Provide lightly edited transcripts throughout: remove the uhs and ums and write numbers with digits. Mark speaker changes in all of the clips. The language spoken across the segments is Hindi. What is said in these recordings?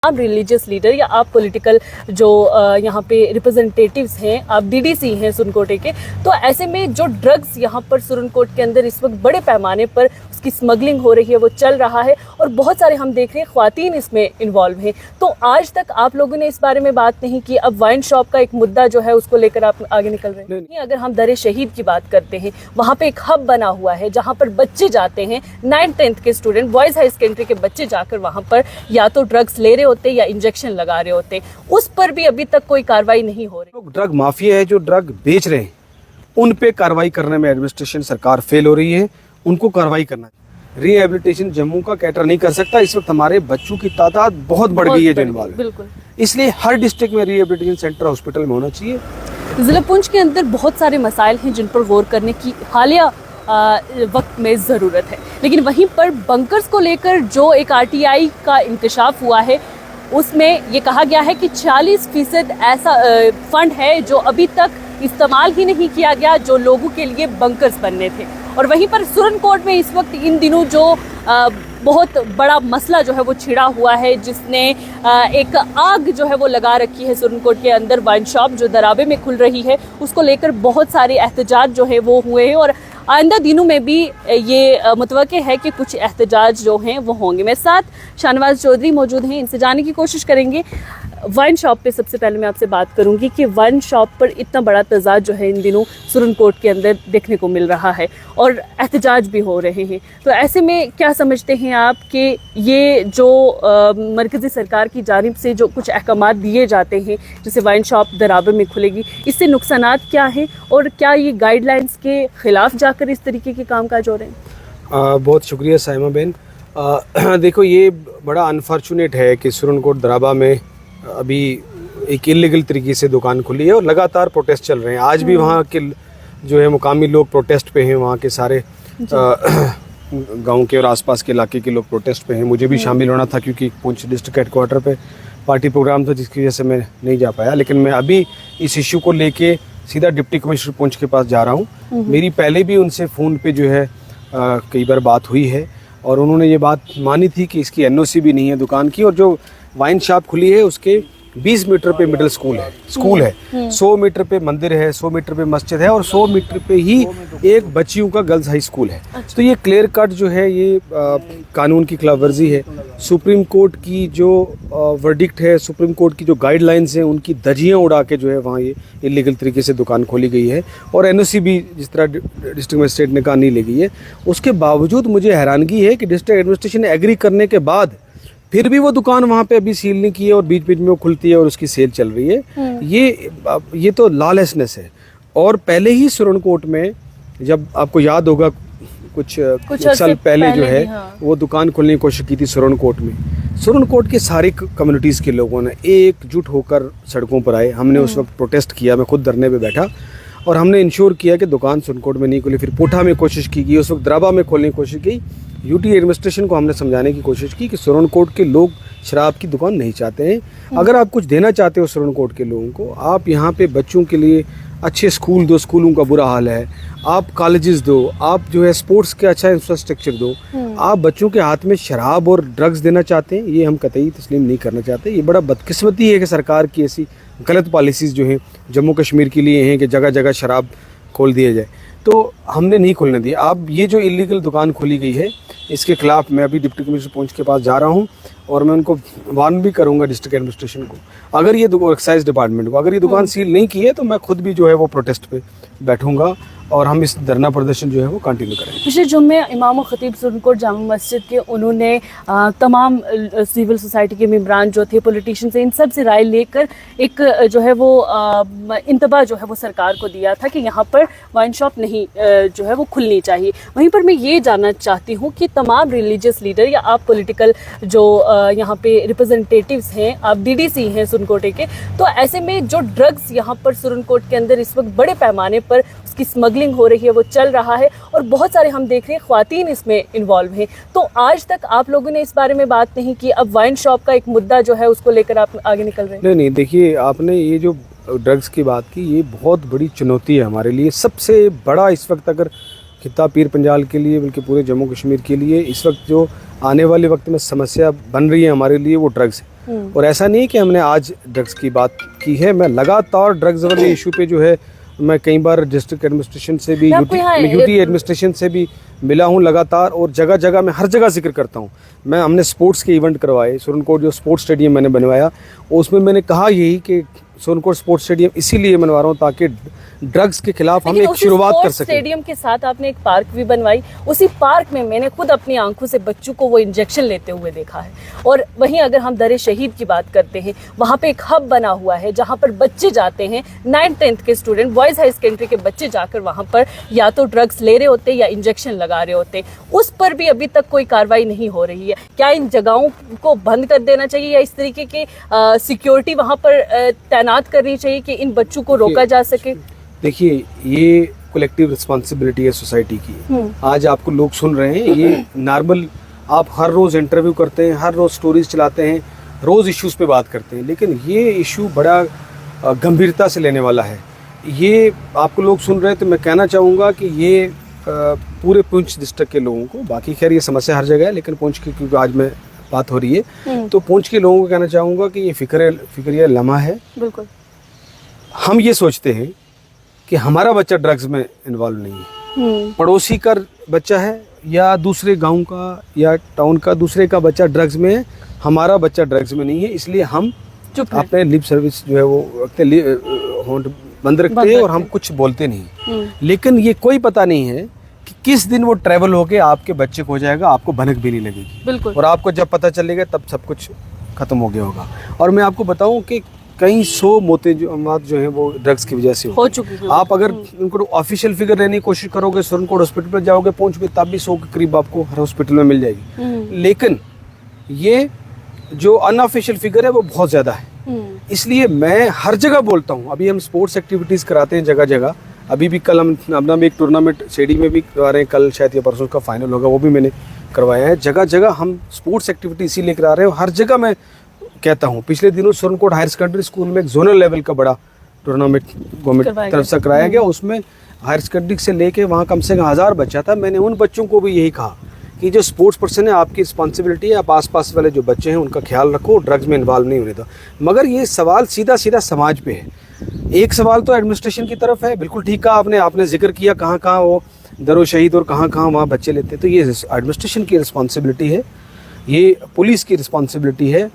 Speaker 1: आप रिलीजियस लीडर या आप पॉलिटिकल जो यहाँ पे रिप्रेजेंटेटिव्स हैं, आप डीडीसी हैं सुरनकोटे के, तो ऐसे में जो ड्रग्स यहाँ पर सुरनकोट के अंदर इस वक्त बड़े पैमाने पर उसकी स्मगलिंग हो रही है, वो चल रहा है और बहुत सारे हम देख रहे हैं ख्वातीन इसमें इन्वॉल्व हैं। तो आज तक आप लोगों ने इस बारे में बात नहीं की। अब वाइन शॉप का एक मुद्दा जो है उसको लेकर आप आगे निकल रहे हैं। अगर हम दर शहीद की बात करते हैं, वहाँ पे एक हब बना हुआ है जहाँ पर बच्चे जाते हैं, 9th-10th के स्टूडेंट, बॉयज़ हाई सेकेंडरी के बच्चे जाकर वहाँ पर या तो ड्रग्स ले रहे होते या इंजेक्शन लगा रहे होते, उस पर भी अभी तक कोई कार्रवाई नहीं हो रही।
Speaker 2: ड्रग माफिया है जो ड्रग बेच रहे हैं, उन पे कार्रवाई करने में एडमिनिस्ट्रेशन सरकार फेल हो रही है, उनको कार्रवाई करना। रिहेबिलिटेशन जम्मू का कैटर नहीं कर सकता। इस वक्त हमारे बच्चों की तादाद बहुत बढ़ गई है जो इन्वॉल्व,
Speaker 1: बिल्कुल,
Speaker 2: इसलिए हर डिस्ट्रिक्ट में रिहेबिलिटेशन सेंटर हॉस्पिटल में होना चाहिए।
Speaker 1: जिला पुंछ के अंदर बहुत सारे मसाइल हैं जिन पर गौर करने की हालिया वक्त में ज़रूरत है, लेकिन वहीं पर बंकर्स को लेकर जो एक आरटीआई का इंकशाफ हुआ है उसमें ये कहा गया है कि 40% ऐसा फंड है जो अभी तक इस्तेमाल ही नहीं किया गया, जो लोगों के लिए बंकर्स बनने थे। और वहीं पर सुरनकोट में इस वक्त इन दिनों जो बहुत बड़ा मसला जो है वो छिड़ा हुआ है, जिसने एक आग जो है वो लगा रखी है सुरनकोट के अंदर। वाइन शॉप जो दराबे में खुल रही है उसको लेकर बहुत सारे एहतजाज जो है वो हुए हैं और आइंदा दिनों में भी ये मुतवक्के है कि कुछ एहतजाज जो हैं वो होंगे। मेरे साथ शाहनवाज चौधरी मौजूद हैं, इनसे जानने की कोशिश करेंगे। वाइन शॉप पे सबसे पहले मैं आपसे बात करूंगी कि वाइन शॉप पर इतना बड़ा तजाद जो है इन दिनों सुरनकोट के अंदर देखने को मिल रहा है और एहतजाज भी हो रहे हैं, तो ऐसे में क्या समझते हैं आप कि ये जो मरकज़ी सरकार की जानिब से जो कुछ अहकामात दिए जाते हैं, जैसे वाइन शॉप दराबे में खुलेगी, इससे नुकसानात क्या हैं और क्या ये गाइडलाइंस के ख़िलाफ़ जाकर इस तरीके के काम काज हो रहे हैं?
Speaker 2: बहुत शुक्रिया साइमा बहन। देखो, ये बड़ा अनफॉर्चुनेट है कि सुरनकोट दराबा में अभी एक इलीगल तरीके से दुकान खुली है और लगातार प्रोटेस्ट चल रहे हैं। आज भी वहाँ के जो है मुकामी लोग प्रोटेस्ट पे हैं, वहाँ के सारे गांव के और आसपास के इलाके के लोग प्रोटेस्ट पे हैं। मुझे भी शामिल होना था क्योंकि पुंछ डिस्ट्रिक्ट हेडक्वार्टर पे पार्टी प्रोग्राम था, जिसकी वजह से मैं नहीं जा पाया। लेकिन मैं अभी इस इशू को लेके सीधा डिप्टी कमिश्नर पुंछ के पास जा रहा हूँ। मेरी पहले भी उनसे फ़ोन पे जो है कई बार बात हुई है और उन्होंने ये बात मानी थी कि इसकी एनओसी भी नहीं है दुकान की, और जो वाइन शॉप खुली है उसके 20 मीटर पे मिडिल स्कूल है, 100 मीटर पे मंदिर है, 100 मीटर पे मस्जिद है और 100 मीटर पे ही एक बच्चियों का गर्ल्स हाई स्कूल है। तो ये क्लियर कट जो है ये कानून की खिलाफवर्जी है। सुप्रीम कोर्ट की जो वर्डिक्ट है, सुप्रीम कोर्ट की जो गाइडलाइंस हैं, उनकी धज्जियाँ उड़ा के जो है वहाँ ये इलीगल तरीके से दुकान खोली गई है और एनओसी भी जिस तरह डिस्ट्रिक्ट मजिस्ट्रेट ने कहा नहीं ली गई है। उसके बावजूद मुझे हैरानगी है कि डिस्ट्रिक्ट एडमिनिस्ट्रेशन ने एग्री करने के बाद फिर भी वो दुकान वहाँ पे अभी सील नहीं की है और बीच बीच में वो खुलती है और उसकी सेल चल रही है। ये तो लॉलेसनेस है। और पहले ही सुरनकोट में, जब आपको याद होगा कुछ साल पहले जो है वो दुकान खोलने की कोशिश की थी सुरनकोट में। सुरनकोट के सारी कम्युनिटीज़ के लोगों ने एकजुट होकर सड़कों पर आए। हमने उस वक्त प्रोटेस्ट किया, मैं खुद धरने पे बैठा और हमने इंश्योर किया कि दुकान सुरनकोट में नहीं खुली। फिर पोठा में कोशिश की गई, उस वक्त दराबा में खोलने की कोशिश की। यूटी एडमिनिस्ट्रेशन को हमने समझाने की कोशिश की कि सुरनकोट के लोग शराब की दुकान नहीं चाहते हैं। अगर आप कुछ देना चाहते हो सुरनकोट के लोगों को, आप यहाँ पे बच्चों के लिए अच्छे स्कूल दो, स्कूलों का बुरा हाल है, आप कॉलेजेस दो, आप जो है स्पोर्ट्स के अच्छा इंफ्रास्ट्रक्चर दो। आप बच्चों के हाथ में शराब और ड्रग्स देना चाहते हैं, ये हम कतई तस्लीम नहीं करना चाहते। ये बड़ा बदकिस्मती है कि सरकार की ऐसी गलत पॉलिसीज़ जो हैं जम्मू कश्मीर के लिए हैं कि जगह जगह शराब खोल दिया जाए, तो हमने नहीं खोलने दिया। अब ये जो इलीगल दुकान खोली गई है इसके खिलाफ मैं अभी डिप्टी कमिश्नर पुंछ के पास जा रहा हूँ और मैं उनको वार्न भी करूँगा डिस्ट्रिक्ट एडमिनिस्ट्रेशन को, अगर ये एक्साइज डिपार्टमेंट को, अगर ये दुकान सील नहीं की है तो मैं खुद भी जो है वो प्रोटेस्ट पे बैठूंगा और हम इस धरना प्रदर्शन जो है वो कंटिन्यू करेंगे।
Speaker 1: पिछले जुम्मे इमाम और खतीब सुरनकोट जामा मस्जिद के उन्होंने तमाम सिविल सोसाइटी के मेम्बरान जो थे, पॉलिटिशियन से, इन सब से राय लेकर एक जो है वो इंतबा जो है वो सरकार को दिया था कि यहाँ पर वाइन शॉप नहीं जो है वो खुलनी चाहिए। वहीं पर मैं ये जानना चाहती हूँ कि तमाम रिलीजियस लीडर या आप पॉलिटिकल जो यहाँ पे रिप्रेजेंटेटिव्स हैं, आप डीडीसी हैं सुरनकोटे के, तो ऐसे में जो ड्रग्स यहाँ पर सुरनकोट के अंदर इस वक्त बड़े पैमाने पर उसकी स्मगलिंग हो रही है, वो चल रहा है और बहुत सारे हम देख रहे हैं ख्वातीन इसमें इन्वॉल्व हैं, तो आज तक आप लोगों ने इस बारे में बात नहीं की। अब वाइन शॉप का एक मुद्दा जो है उसको लेकर आप आगे निकल रहे हैं।
Speaker 2: नहीं, देखिए, आपने ये जो ड्रग्स की बात की, ये बहुत बड़ी चुनौती है हमारे लिए। सबसे बड़ा इस वक्त अगर खित्ता पीर पंजाल के लिए, बल्कि पूरे जम्मू कश्मीर के लिए इस वक्त जो आने वाले वक्त में समस्या बन रही है हमारे लिए, वो ड्रग्स है। और ऐसा नहीं कि हमने आज ड्रग्स की बात की है, मैं लगातार ड्रग्स वाले इशू पे जो है मैं कई बार डिस्ट्रिक्ट एडमिनिस्ट्रेशन से भी यूटी एडमिनिस्ट्रेशन से भी मिला हूँ लगातार, और जगह जगह मैं हर जगह जिक्र करता हूँ। हमने स्पोर्ट्स के इवेंट करवाए, सुरनकोट जो स्पोर्ट्स स्टेडियम मैंने बनवाया उसमें मैंने कहा यही कि सुरनकोट स्पोर्ट्स स्टेडियम इसीलिए बनवा रहा हूँ ताकि ड्रग्स के खिलाफ हम एक शुरुआत कर सकें।
Speaker 1: स्टेडियम के साथ आपने एक पार्क भी बनवाई, उसी पार्क में मैंने खुद अपनी आंखों से बच्चों को वो इंजेक्शन लेते हुए देखा है। और वहीं अगर हम दर शहीद की बात करते हैं, वहाँ पे एक हब बना हुआ है जहाँ पर बच्चे जाते हैं, 9th-10th के स्टूडेंट, बॉयज़ हाई सेकेंडरी के बच्चे जाकर वहाँ पर या तो ड्रग्स ले रहे होते या इंजेक्शन लगा रहे होते। उस पर भी अभी तक कोई कार्रवाई नहीं हो रही है। क्या इन जगहों को बंद कर देना चाहिए या इस तरीके की सिक्योरिटी वहाँ पर तैनात करनी चाहिए कि इन बच्चों को रोका जा सके?
Speaker 2: देखिए, ये कलेक्टिव रिस्पॉन्सिबिलिटी है सोसाइटी की। आज आपको लोग सुन रहे हैं, ये नॉर्मल आप हर रोज़ इंटरव्यू करते हैं, हर रोज़ स्टोरीज चलाते हैं, रोज़ इश्यूज़ पे बात करते हैं, लेकिन ये इशू बड़ा गंभीरता से लेने वाला है। ये आपको लोग सुन रहे हैं तो मैं कहना चाहूँगा कि ये पूरे पुंछ डिस्ट्रिक्ट के लोगों को, बाकी खैर ये समस्या हर जगह है, लेकिन पुंछ की क्योंकि आज में बात हो रही है तो पुंछ के लोगों को कहना चाहूँगा कि ये फिक्रिया लम्हा है।
Speaker 1: बिल्कुल,
Speaker 2: हम ये सोचते हैं कि हमारा बच्चा ड्रग्स में इन्वॉल्व नहीं है, पड़ोसी का बच्चा है या दूसरे गांव का या टाउन का दूसरे का बच्चा ड्रग्स में है, हमारा बच्चा ड्रग्स में नहीं है, इसलिए हम अपने लिप सर्विस जो है वो होंठ बंद रखते हैं और हम कुछ बोलते नहीं। लेकिन ये कोई पता नहीं है कि किस दिन वो ट्रैवल होके आपके बच्चे को हो जाएगा, आपको भनक भी नहीं लगेगी।
Speaker 1: बिल्कुल।
Speaker 2: और आपको जब पता चलेगा तब सब कुछ खत्म हो गया होगा। और मैं आपको बताऊं कि कई 100 मौतें जो हैं वो ड्रग्स की वजह से हो चुकी है। आप अगर उनको ऑफिशियल फिगर लेने की कोशिश करोगे, सुरनकोट हॉस्पिटल पर जाओगे, पहुंच भी तब भी 100 के करीब आपको हर हॉस्पिटल में मिल जाएगी। लेकिन ये जो अनऑफिशियल फिगर है वो बहुत ज़्यादा है। इसलिए मैं हर जगह बोलता हूँ, अभी हम स्पोर्ट्स एक्टिविटीज़ कराते हैं जगह जगह, अभी भी कल हम अपना भी एक टूर्नामेंट सेडी में भी करवा रहे हैं, कल शायद या परसों का फाइनल होगा, वो भी मैंने करवाया है। जगह जगह हम स्पोर्ट्स एक्टिविटी इसीलिए करा रहे हैं। हर जगह मैं कहता हूँ, पिछले दिनों सुरनकोट हायर सेकेंडरी स्कूल में एक जोनल लेवल का बड़ा टूर्नामेंट गवर्नमेंट तरफ से कराया गया। उसमें हायर सेकेंडरी से लेके वहाँ कम से कम 1000 बच्चा था। मैंने उन बच्चों को भी यही कहा कि जो स्पोर्ट्स पर्सन है आपकी रिस्पॉन्सिबिलिटी है, आप आसपास वाले जो बच्चे हैं उनका ख्याल रखो, ड्रग्स में इन्वॉल्व नहीं होने दो। मगर ये सवाल सीधा सीधा समाज पे है। एक सवाल तो एडमिनिस्ट्रेशन की तरफ है, बिल्कुल ठीक कहा आपने जिक्र किया कहाँ कहाँ वो दरो शहीद और कहाँ कहाँ वहाँ बच्चे लेते हैं, तो ये एडमिनिस्ट्रेशन की रिस्पॉन्सिबिलिटी है, ये पुलिस की रिस्पॉन्सिबिलिटी है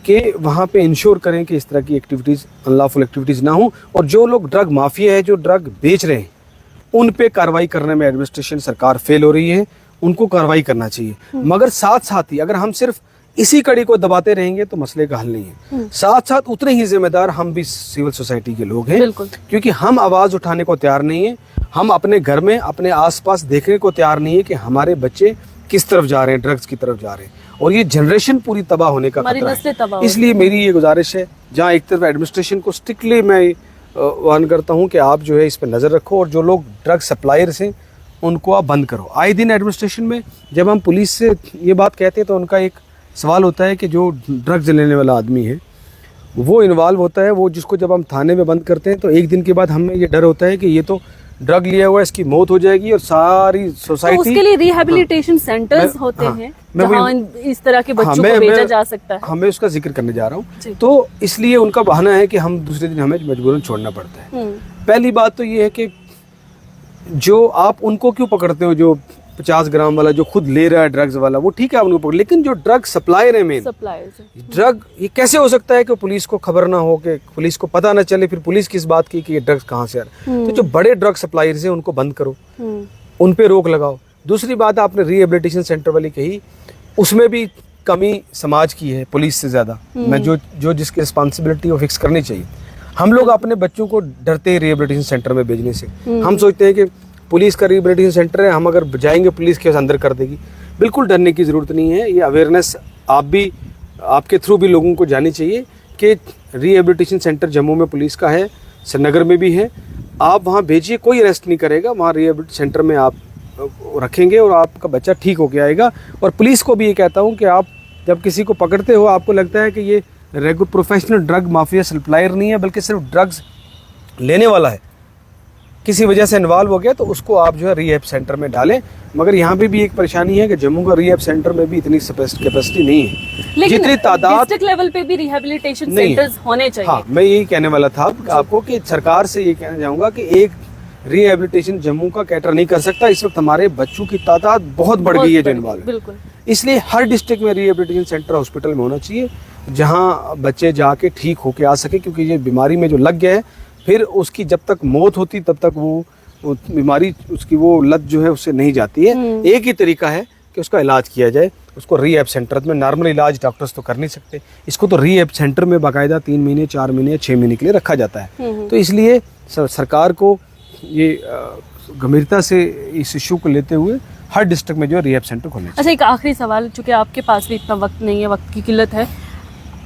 Speaker 2: कि वहाँ पे इंश्योर करें कि इस तरह की एक्टिविटीज़, अनलॉफुल एक्टिविटीज़ ना हो। और जो लोग ड्रग माफिया है, जो ड्रग बेच रहे हैं, उन पे कार्रवाई करने में एडमिनिस्ट्रेशन सरकार फेल हो रही है, उनको कार्रवाई करना चाहिए। मगर साथ साथ ही अगर हम सिर्फ इसी कड़ी को दबाते रहेंगे तो मसले का हल नहीं है। साथ साथ उतने ही जिम्मेदार हम भी सिविल सोसाइटी के लोग हैं, क्योंकि हम आवाज़ उठाने को तैयार नहीं है। हम अपने घर में अपने आसपास देखने को तैयार नहीं है कि हमारे बच्चे किस तरफ जा रहे हैं, ड्रग्स की तरफ जा रहे हैं, और ये जनरेशन पूरी तबाह होने का खतरा है। इसलिए मेरी ये गुजारिश है, जहाँ एक तरफ एडमिनिस्ट्रेशन को स्ट्रिक्टली मैं वार्न करता हूँ कि आप जो है इस पर नज़र रखो, और जो लोग ड्रग सप्लायर्स हैं उनको आप बंद करो। आए दिन एडमिनिस्ट्रेशन में जब हम पुलिस से ये बात कहते हैं तो उनका एक सवाल होता है कि जो ड्रग्स लेने वाला आदमी है वो इन्वॉल्व होता है, वो जिसको जब हम थाने में बंद करते हैं तो एक दिन के बाद हमें ये डर होता है कि ये तो ड्रग लिया हुआ है, इसकी मौत हो जाएगी और सारी सोसाइटी।
Speaker 1: तो उसके लिए रिहैबिलिटेशन सेंटर्स होते हैं जहां इस तरह के बच्चों को भेजा जा सकता है।
Speaker 2: मैं उसका जिक्र करने जा रहा हूँ। तो इसलिए उनका बहाना है कि हम दूसरे दिन हमें मजबूरन छोड़ना पड़ता है। पहली बात तो ये है कि जो आप उनको क्यों पकड़ते हो, जो 50 ग्राम वाला जो खुद ले रहा है ड्रग्स वाला, वो ठीक है आप उनको पकड़, लेकिन जो ड्रग सप्लायर है मेन ड्रग, ये कैसे हो सकता है कि पुलिस को खबर ना हो, कि पुलिस को पता ना चले, फिर पुलिस किस बात की कि ये ड्रग्स कहाँ से आ रहे हैं। तो जो बड़े ड्रग सप्लायर्स हैं उनको बंद करो, उन पे रोक लगाओ। दूसरी बात आपने रिहेबिलिटेशन सेंटर वाली कही, उसमें भी कमी समाज की है पुलिस से ज़्यादा। मैं जो जिसकी रिस्पॉन्सिबिलिटी वो फिक्स करनी चाहिए। हम लोग अपने बच्चों को डरते हैं रिहेबिलिटेशन सेंटर में भेजने से। हम सोचते हैं कि पुलिस का रिहेबिलिटेशन सेंटर है, हम अगर जाएंगे पुलिस के अंदर कर देगी। बिल्कुल डरने की ज़रूरत नहीं है। ये अवेयरनेस आप भी, आपके थ्रू भी लोगों को जानी चाहिए कि रिहेबिलिटेशन सेंटर जम्मू में पुलिस का है, श्रीनगर में भी है। आप वहाँ भेजिए, कोई अरेस्ट नहीं करेगा। वहाँ रिहेबिलिटेशन सेंटर में आप रखेंगे और आपका बच्चा ठीक होके आएगा। और पुलिस को भी ये कहता हूँ कि आप जब किसी को पकड़ते हो, आपको लगता है कि ये regular professional drug mafia supplier नहीं है, बल्कि सिर्फ ड्रग्स लेने वाला है, किसी वजह से इन्वॉल्व हो गया तो उसको आप जो है रिहैब सेंटर में डालें। मगर यहाँ पे भी एक परेशानी है कि जम्मू का रिहैब सेंटर में भी इतनी कैपेसिटी नहीं है,
Speaker 1: लेकिन
Speaker 2: जितनी तादाद
Speaker 1: डिस्ट्रिक्ट लेवल पे भी रिहैबिलिटेशन
Speaker 2: नहीं है।
Speaker 1: सेंटर्स होने चाहिए।
Speaker 2: हाँ, मैं यही कहने वाला था आपको कि सरकार से ये कहना चाहूँगा कि एक रिहैबिलिटेशन जम्मू का कैटर नहीं कर सकता। इस वक्त हमारे बच्चों की तादाद बहुत बढ़ गई है जो इन्वॉल्व,
Speaker 1: बिल्कुल।
Speaker 2: इसलिए हर डिस्ट्रिक्ट में रिहैबिलिटेशन सेंटर हॉस्पिटल में होना चाहिए जहाँ बच्चे जाके ठीक होके आ सके, क्योंकि ये बीमारी में जो लग गया है फिर उसकी जब तक मौत होती तब तक वो बीमारी उसकी वो लत जो है उससे नहीं जाती है। एक ही तरीका है कि उसका इलाज किया जाए, उसको रिहैब सेंटर में। नॉर्मल इलाज डॉक्टर्स तो कर नहीं सकते, इसको तो रिहैब सेंटर में बाकायदा 3 महीने 4 महीने 6 महीने के लिए रखा जाता है। तो इसलिए सरकार को ये गंभीरता से इस इशू को लेते हुए हर डिस्ट्रिक्ट में जो है रिहैब सेंटर खोलना चाहिए।
Speaker 1: अच्छा, एक आखिरी सवाल, चूंकि आपके पास भी इतना वक्त नहीं है, वक्त की किल्लत है।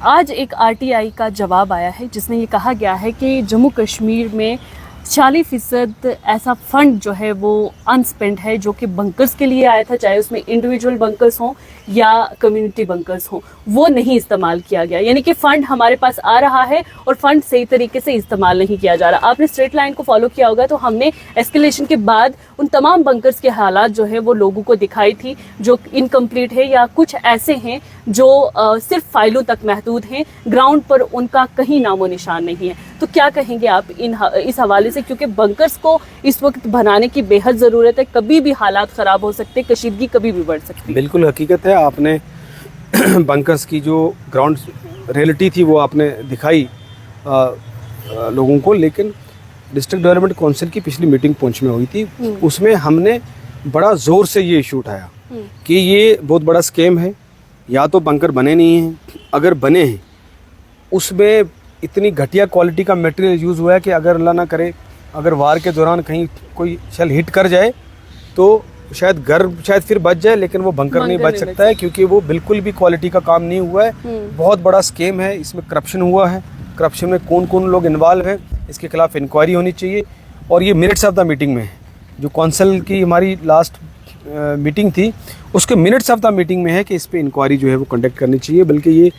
Speaker 1: आज एक आरटीआई का जवाब आया है जिसमें ये कहा गया है कि जम्मू कश्मीर में 40% ऐसा फंड जो है वो अनस्पेंड है जो कि बंकर्स के लिए आया था, चाहे उसमें इंडिविजुअल बंकर्स हों या कम्युनिटी बंकर्स हों, वो नहीं इस्तेमाल किया गया। यानी कि फंड हमारे पास आ रहा है और फंड सही तरीके से इस्तेमाल नहीं किया जा रहा। आपने स्ट्रेट लाइन को फॉलो किया होगा तो हमने एस्केलेशन के बाद उन तमाम बंकर्स के हालात जो है वो लोगों को दिखाई थी, जो इनकम्प्लीट है या कुछ ऐसे हैं जो सिर्फ फाइलों तक महदूद हैं, ग्राउंड पर उनका कहीं नामो निशान नहीं है। तो क्या कहेंगे आप इस हवाले से, क्योंकि बंकर्स को इस वक्त बनाने की बेहद ज़रूरत है, कभी भी हालात ख़राब हो सकते, कशीदगी कभी भी बढ़ सकती है।
Speaker 2: बिल्कुल हकीकत है, आपने बंकर्स की जो ग्राउंड रियलिटी थी वो आपने दिखाई लोगों को। लेकिन डिस्ट्रिक्ट डेवलपमेंट काउंसिल की पिछली मीटिंग पुंछ में हुई थी, उसमें हमने बड़ा ज़ोर से ये इशू उठाया कि ये बहुत बड़ा स्कैम है, या तो बंकर बने नहीं हैं, अगर बने हैं उसमें इतनी घटिया क्वालिटी का मटेरियल यूज़ हुआ है कि अगर अल्लाह ना करे अगर वार के दौरान कहीं कोई शेल हिट कर जाए तो शायद घर फिर बच जाए, लेकिन वो बंकर नहीं बच सकता है, क्योंकि वो बिल्कुल भी क्वालिटी का काम नहीं हुआ है। बहुत बड़ा स्कैम है, इसमें करप्शन हुआ है। करप्शन में कौन कौन लोग इन्वॉल्व हैं इसके खिलाफ इंक्वायरी होनी चाहिए। और ये मिनट्स ऑफ द मीटिंग में है, जो कौंसिल की हमारी लास्ट मीटिंग थी उसके मिनट्स ऑफ द मीटिंग में है कि इस पर इंक्वायरी जो है वो कंडक्ट करनी चाहिए। बल्कि ये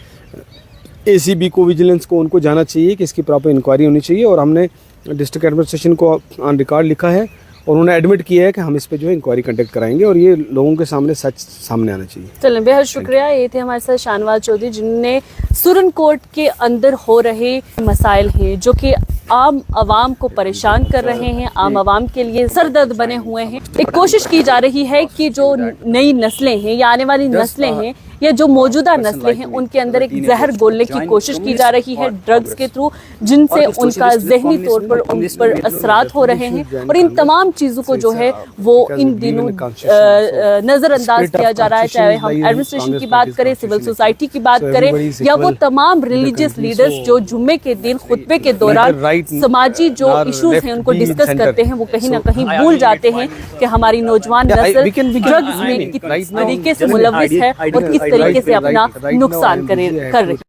Speaker 2: एसीबी को, विजिलेंस को, उनको जाना चाहिए कि इसकी प्रॉपर इंक्वायरी होनी चाहिए। और हमने डिस्ट्रिक्ट एडमिनिस्ट्रेशन को ऑन रिकॉर्ड लिखा है और उन्होंने एडमिट किया है कि हम इस पे जो है इंक्वायरी कंडक्ट कराएंगे और ये लोगों के सामने सच सामने आना चाहिए।
Speaker 1: चलें, बेहद शुक्रिया। ये थे हमारे साथ शाहनवाज चौधरी, जिनने सुरनकोट के अंदर हो रहे मसाइल हैं जो कि आम आवाम को परेशान कर रहे हैं, आम आवाम के लिए सरदर्द बने हुए हैं। एक कोशिश की जा रही है कि जो नई नस्लें हैं या आने वाली नस्लें हैं या जो मौजूदा नस्लें हैं उनके अंदर एक जहर घोलने की कोशिश की जा रही है ड्रग्स के थ्रू, जिनसे उनका जहनी तौर पर उन पर असरात हो रहे हैं। और इन तमाम चीज़ों को जो है वो इन दिनों नज़रअंदाज किया जा रहा है, चाहे हम एडमिनिस्ट्रेशन की बात करें, सिविल सोसाइटी की बात करें, या वो तमाम रिलीजियस लीडर्स जो जुम्मे के दिन खुतबे के दौरान समाजी जो इश्यूज हैं उनको डिस्कस करते हैं, वो कहीं ना कहीं भूल जाते हैं कि हमारी नौजवान नस्ल ड्रग्स में किस तरीके से मुलव्विस है और किस तरीके से अपना नुकसान कर रही है।